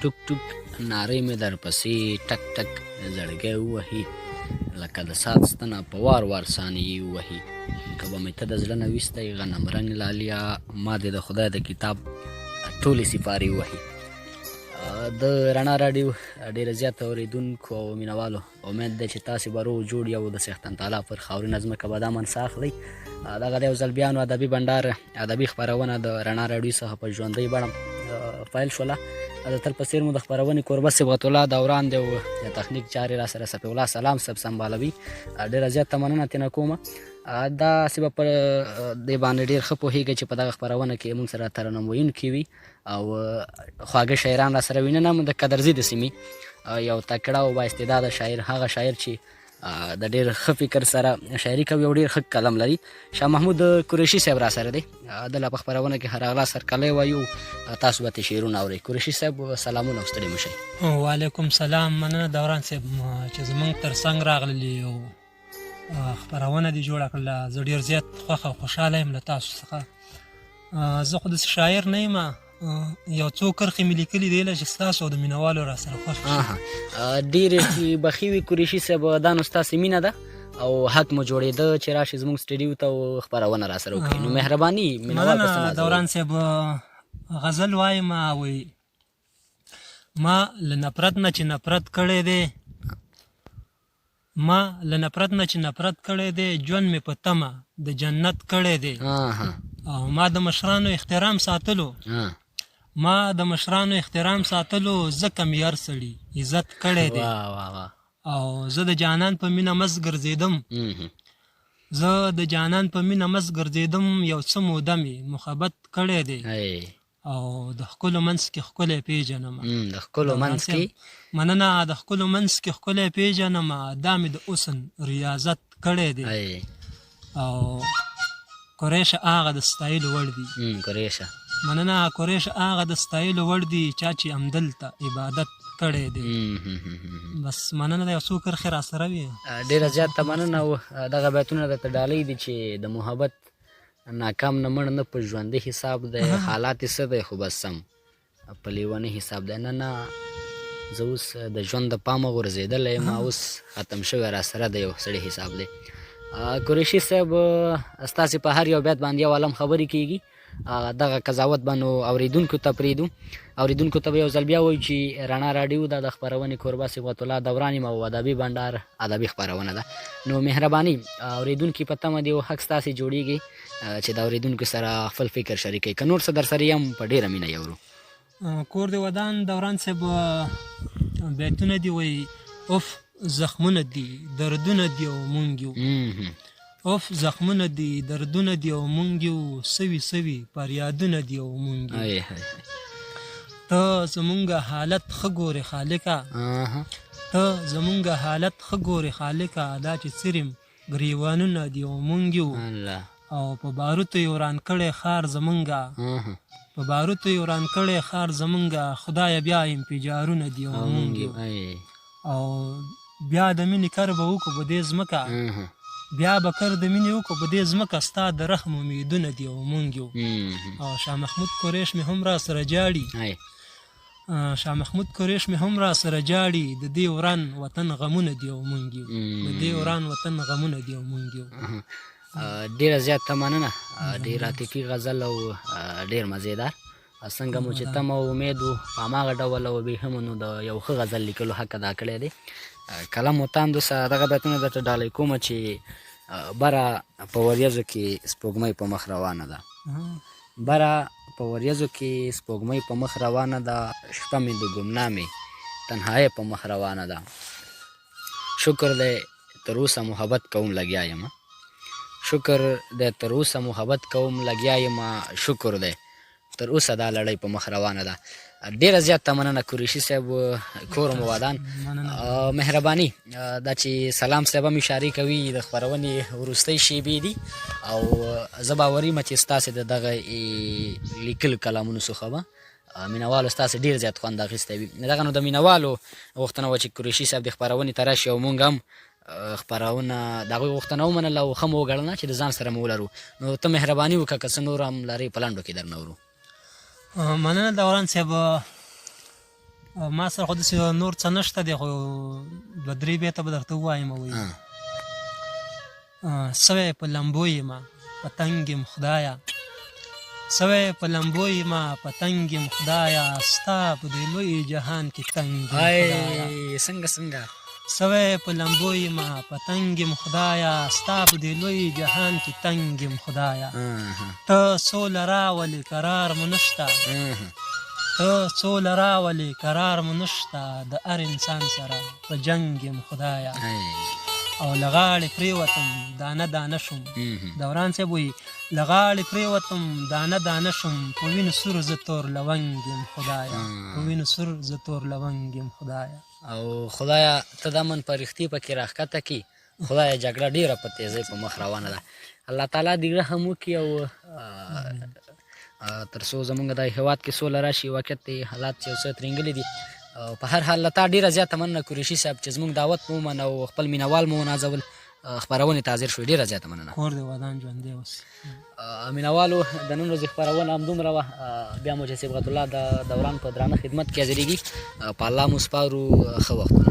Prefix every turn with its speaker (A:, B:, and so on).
A: ټوک ټوک نارې مې در پسې ټک ټک زړګی ووهي لکه د ساعت ستنه په وار وار ثانیې ووهي که به مې ته د زړه نه ویستی غنم رنګ لالیا ما دې د خدای د کتاب ټولې سپارې ووهي. د رڼا راډیو ډېره زیاته اورېدونکو او مینوالو امید دی چې تاسې به روغ جوړ یو د څښتن تعالی پر خاورینه ځمکه به دا منصه اخلئ. دغه د یو ځل بیا نو ادبي بنډار ادبي خپرونه د رڼا راډیو څخه په ژوندۍ بڼه پیل شوله. د تل په څېر مو د خپرونې قربه صبغت الله دوران دی او د تخنیک چارې را سره صفي الله سلام صاحب سمبالوي. ډېره زیاته مننه ترېنه کومه. داسې به په دې باندې ډېر ښه پوهېږئ چې په دغه خپرونه کې موږ سره ترنم ویونکي وي او خواږه شاعران را سره وي. نن هم د دقدرزى د سیمې یو تکړه او بااستعداده شاعر، هغه شاعر چې د ډېر ښه فکر سره شاعري کوي او ډېر ښه قلم لري، شاه محمود قريشي صاحب را سره دی. د لا په خپرونه کې هر اغلا سرکلی وایو، تاسو به ترې شعرونه اورئ. قريشي صاحب سلامونه او ستړي مه شئ.
B: وعلیکم سلام. مننه دوران صاحب چې زموږ تر څنګ راغللي او خپرونه دې جوړه کړله. زه ډېر زیات خوښ او خوشحاله یم له تاسو څخه. زه خو داسې شاعر نه یم، یو څو کرښې مې لیکلي دی چې ستاسو او د مینوالو را سره خوښ شي.
A: ډېرې چې بخي وي قریشي صاحب، دا نو ستاسې مینه ده او حق مو جوړېده چې راشي زموږ سټډیو ته او خپرونه را سره وکړي. نو مهرباني مینوال
B: مننه دوران صاحب. غزل وایم وایي ما له نفرت نه چې نفرت کړی دی، ما له نفرت نه چې نفرت کړی دی، ژوند مې په تمه د جنت کړی دی. او ما د مشرانو احترام ساتلو، ما د مشرانو احترام ساتلو، ځکه مې هر سړي عزت کړی دی. او زه د جانان په مینه مست ګرځېدم، زه د جانان په مینه مست ګرځېدم، یو څه موده مې محبت کړی دی. او د ښکلو منځ کې ښکلی پېژنمه،
A: د ښکلو منځ کې
B: مننه، د ښکلو منځ کې ښکلی پېژنمه، دا مې د حسن ریاضت کړی دی. او قریشه هغه د ستایلو وړ دي،
A: قریشه
B: مننه، قریشه هغه د ستایلو وړ دي چا چې همدلته عبادت کړی دی. بس مننه د یو څو کرښې را سره وي.
A: ډېره زیاته مننه. او دغه بیتونه درته ډالۍ دي چې د محبت ناکام نه مړ نه په ژوندي حساب دی، حالات یې څه دی خو بس سم په لیوني حساب دی. نه نه زه اوس د ژوند د پامه غورځېدلی یم، اوس ختم شوی را سره د یو سړي حساب دی. قریشي صاحب ستاسې په هر یو بیت باندې یو عالم خبرې کېږي. دغه قضاوت به نو اورېدونکو ته پرېږدو. اورېدونکو ته به یو ځل بیا وایو چې رڼا راډیو دا د خپرونې قربه صبغت الله دوران یم او ادبي بنډار ادبي خپرونه ده. نو مهرباني اورېدونکي په تمه دي او حق ستاسې جوړېږي چې د اورېدونکو سره خپل فکر شریکوي. که نور څه در سره یم په ډېره مینه یې اورو.
B: کور دې ودان دوران صاحب بیتونه دي وایي اوف زخمونه دي دردونه دي او مونږ یو، اوف زخمونه دي دردونه دي او مونږ یو، سوي سوي فریادونه دي او مونږ یو. ته زمونږ حالت ښه ګورې خالقه، ته زمونږ حالت ښه ګورې خالقه، دا چې څریم ګریوانونه دي او مونږ یو. او په باروتو یې وران کړی ښار زمونږه، په باروتو یې وران کړی ښار زمونږه، خدایه بیا انفجارونه دي او مونږ یو. او بیا د مینې کر به وکړو په دې ځمکه، بیا به کر د مینې وکړو په دې ځمکه، ستا د رحم امیدونه دي او مونږ یو. او شاه محمود قریش مې هم را سره جاړي، شاه محمود قریش مې هم را سره جاړي، د دې وران وطن غمونه دي او مونږ یو، د دې وران وطن غمونه دي او مونږ یو.
A: ډېره زیاته مننه. ډېر عاطفي غزل او ډېر مزېدار. څنګه مو چې تمه او امید و په هماغه ډول او بې هم نو د یو ښه غزل لیکلو حق ادا کړی دی. کلم و تاندو سره دغه بیتونه درته ډالۍ کومه چې بره په وریځو کې سپوږمۍ په مخ روانه ده، بره په وریځو کې سپوږمۍ په مخ روانه ده، شپه مې د ګمنامې تنهایۍ په مخ روانه ده. شکر دی تر اوسه محبت کوم لګیا یم، شکر دی تر اوسه محبت کوم لګیا یم، شکر دی تر اوسه دا لړۍ په مخ روانه ده. ډېره زیاته مننه قریشي صاحب، کور مو ودان. مهرباني دا چې سلام صاحب هم اشارې کوي د خپرونې وروستۍ شیبې دي او زه باوري یم چې ستاسې د دغه لیکلو کلامونو څخه به مینوالو ستاسې ډېر زیات خوند اخیستی وي. دغه نو د مینوالو غوښتنه وه چې قریشي صاحب د خپرونې ته راشي او مونږ هم خپرونه د هغوی غوښتنه ومنله او ښه مو وګڼله چې د ځان سره مو ولرو. نو ته مهرباني وکړه که څه نور هم لرې په لنډو کې درنه ورو.
B: مننه دوران صاحب. ما سره خو داسې نور څه نشته دی، خو دوه درې بیته به درته ووایم. وایي سوی په لمبو یمه پتنګ یم خدایه، سوی په لمبو یمه پتنګ یم خدایه، ستا په دې لوی جهان کې تنګ یم خدایه.
A: څنګه
B: سوی په لمبو یمه پتنګ یم خدایه، ستا په دې لوی جهان کې تنګ یم خدایه. ته سوله راولې قرار مو نشته، ته سوله راولې قرار مو نشته، د هر انسان سره په جنګ یم خدایه. او له غاړې پرېوتم دانه دانه شوم، دوران صاحب وایي له غاړې پرېوتم دانه دانه شوم، په وینو سور زه تور لونګ یم خدایه، په وینو سور زه تور لونګ یم خدایه.
A: او خدایه ته دا من په رښتې پکې راښکته کړي. خدایه جګړه ډېره په تیزۍ په مخ روانه ده. الله تعالی دې رحم وکړي او تر څو زمونږ د هېواد کې سوله راشي. واقعیت دی حالات چې یو څه ترینګلي دي. په هر حال له تا ډېره زیاته مننه قریشي صاحب چې زموږ دعوت مو ومنه او خپل مینوال مو ونازول، خپرونې ته حاضر شوې. ډېره زیاته مننه.
B: کور دې ودان ژوندی اوسي.
A: مینوالو د نن ورځې خپرونه همدومره وه. بیا مو چې صبغت الله د دوران په درانه خدمت کې حاضرېږي. په الله مو سپارو. ښه وختونه.